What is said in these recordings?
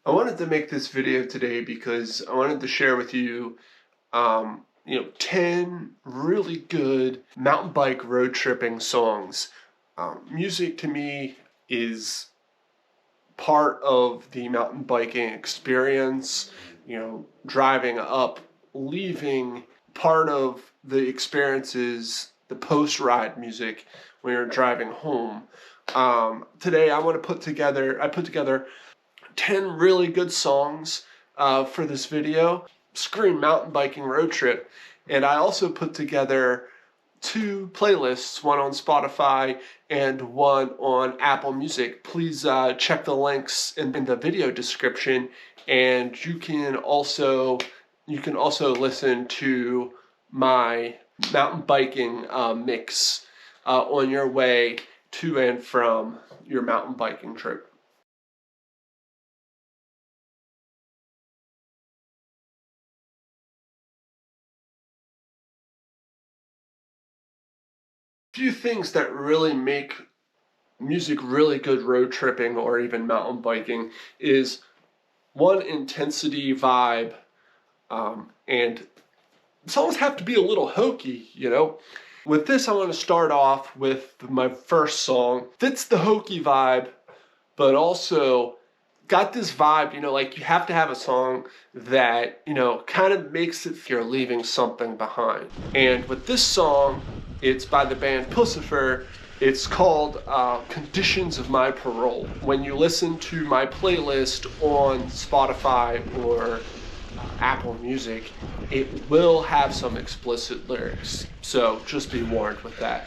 I wanted to make this video today because I wanted to share with you, 10 really good mountain bike road tripping songs. Music to me is part of the mountain biking experience, driving up, leaving. Part of the experience is the post-ride music when you're driving home. Today I put together 10 really good songs for this video. Screen mountain biking road trip. And I also put together 2 playlists, one on Spotify and one on Apple Music. Please check the links in the video description, and you can also listen to my mountain biking mix on your way to and from your mountain biking trip. Few things that really make music really good road tripping or even mountain biking is one, intensity, vibe, and songs have to be a little hokey, With this, I want to start off with my first song. Fits the hokey vibe, but also got this vibe, like you have to have a song that, kind of makes it feel you're leaving something behind. And with this song, it's by the band Pussifer. It's called Conditions of My Parole. When you listen to my playlist on Spotify or Apple Music, it will have some explicit lyrics. So just be warned with that.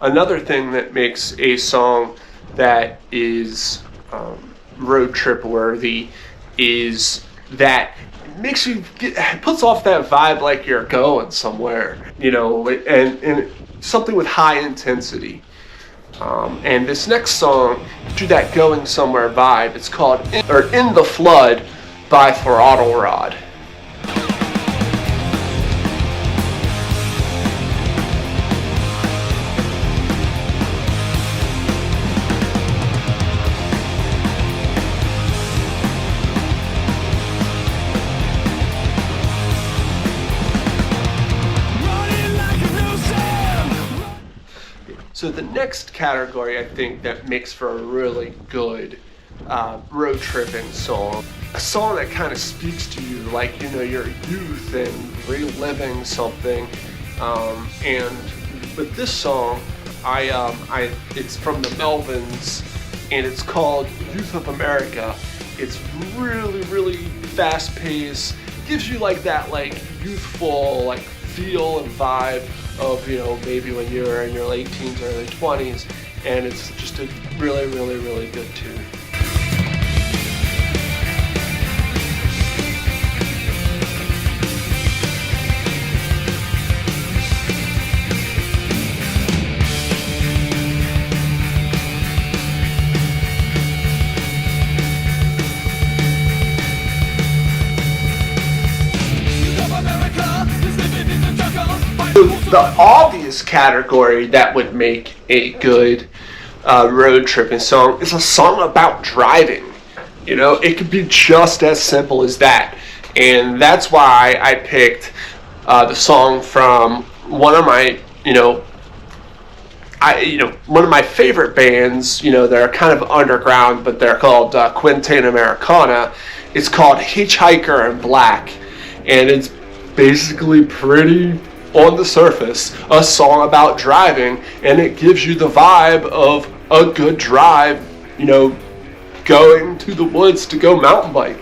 Another thing that makes a song that is road trip worthy is that it puts off that vibe like you're going somewhere, and something with high intensity. And this next song, to that going somewhere vibe, it's called In the Flood by Throttle Rod. So the next category, I think, that makes for a really good road tripping song, a song that kind of speaks to you, like, your youth and reliving something. And with this song, it's from the Melvins, and it's called Youth of America. It's really, really fast-paced, gives you that youthful feel and vibe of, maybe when you were in your late teens, early 20s, and it's just a really, really, really good tune. The obvious category that would make a good road tripping song is a song about driving. It could be just as simple as that. And that's why I picked the song from one of my, one of my favorite bands, they're kind of underground, but they're called Quintain Americana. It's called Hitchhiker in Black. And it's basically pretty, on the surface, a song about driving, and it gives you the vibe of a good drive, going to the woods to go mountain bike.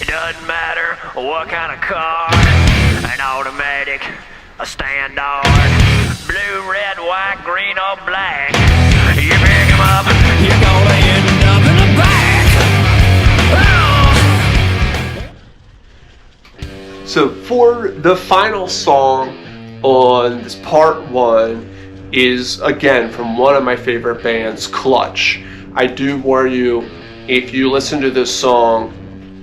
It doesn't matter what kind of car a standard. Blue, red, white, green, or black. You pick 'em up, you're gonna end up in the back. Oh. So for the final song on this part one is, again, from one of my favorite bands, Clutch. I do warn you, if you listen to this song,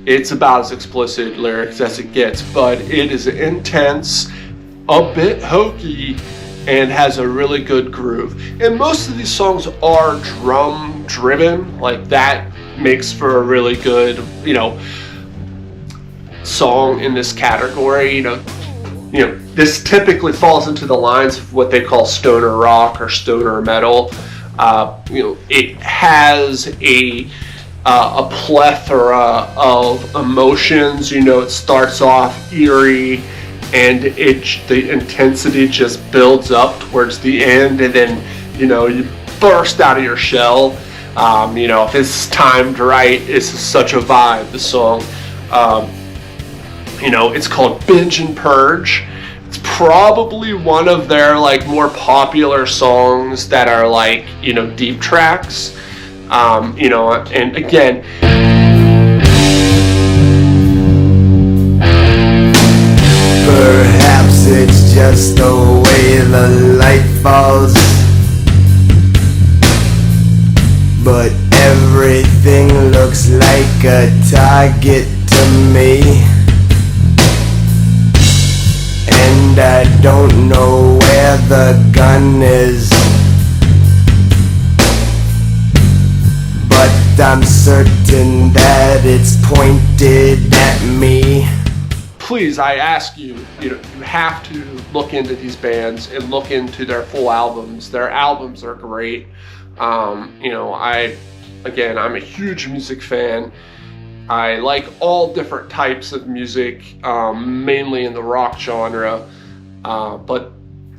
it's about as explicit lyrics as it gets, but it is intense, a bit hokey, and has a really good groove. And most of these songs are drum driven, like that makes for a really good, song in this category. This typically falls into the lines of what they call stoner rock or stoner metal. It has a plethora of emotions. It starts off eerie, and the intensity just builds up towards the end, and then you burst out of your shell. If it's timed right, it's such a vibe. The song, it's called Binge and Purge. It's probably one of their more popular songs that are deep tracks. And again, perhaps it's just the way the light falls, but everything looks like a target to me. And I don't know where the gun is, but I'm certain that it's pointed at me. Please, I ask you, you have to look into these bands and look into their full albums. Their albums are great. I'm a huge music fan. I like all different types of music, mainly in the rock genre, but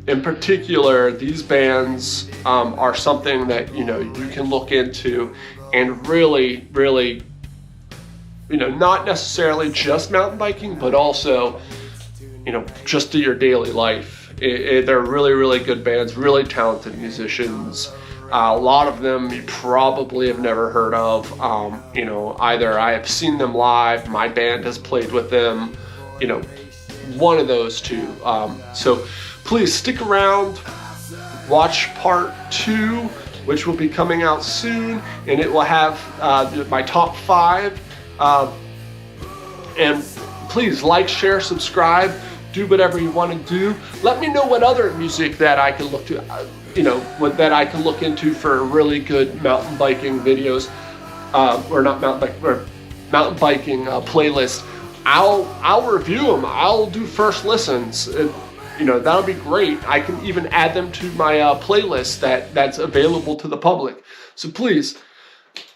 in particular, these bands are something that you can look into and really, really, not necessarily just mountain biking, but also, just to your daily life. They're really, really good bands, really talented musicians. A lot of them you probably have never heard of. Either I have seen them live, my band has played with them, one of those two. So please stick around, watch part 2, which will be coming out soon, and it will have my top 5. And please like, share, subscribe, do whatever you want to do. Let me know what other music that I can look to, that I can look into for really good mountain biking videos, or not mountain bike, or mountain biking playlists. I'll review them. I'll do first listens. That'll be great. I can even add them to my playlist that's available to the public. So please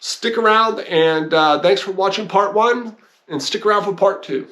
stick around, and thanks for watching part 1, and stick around for part 2.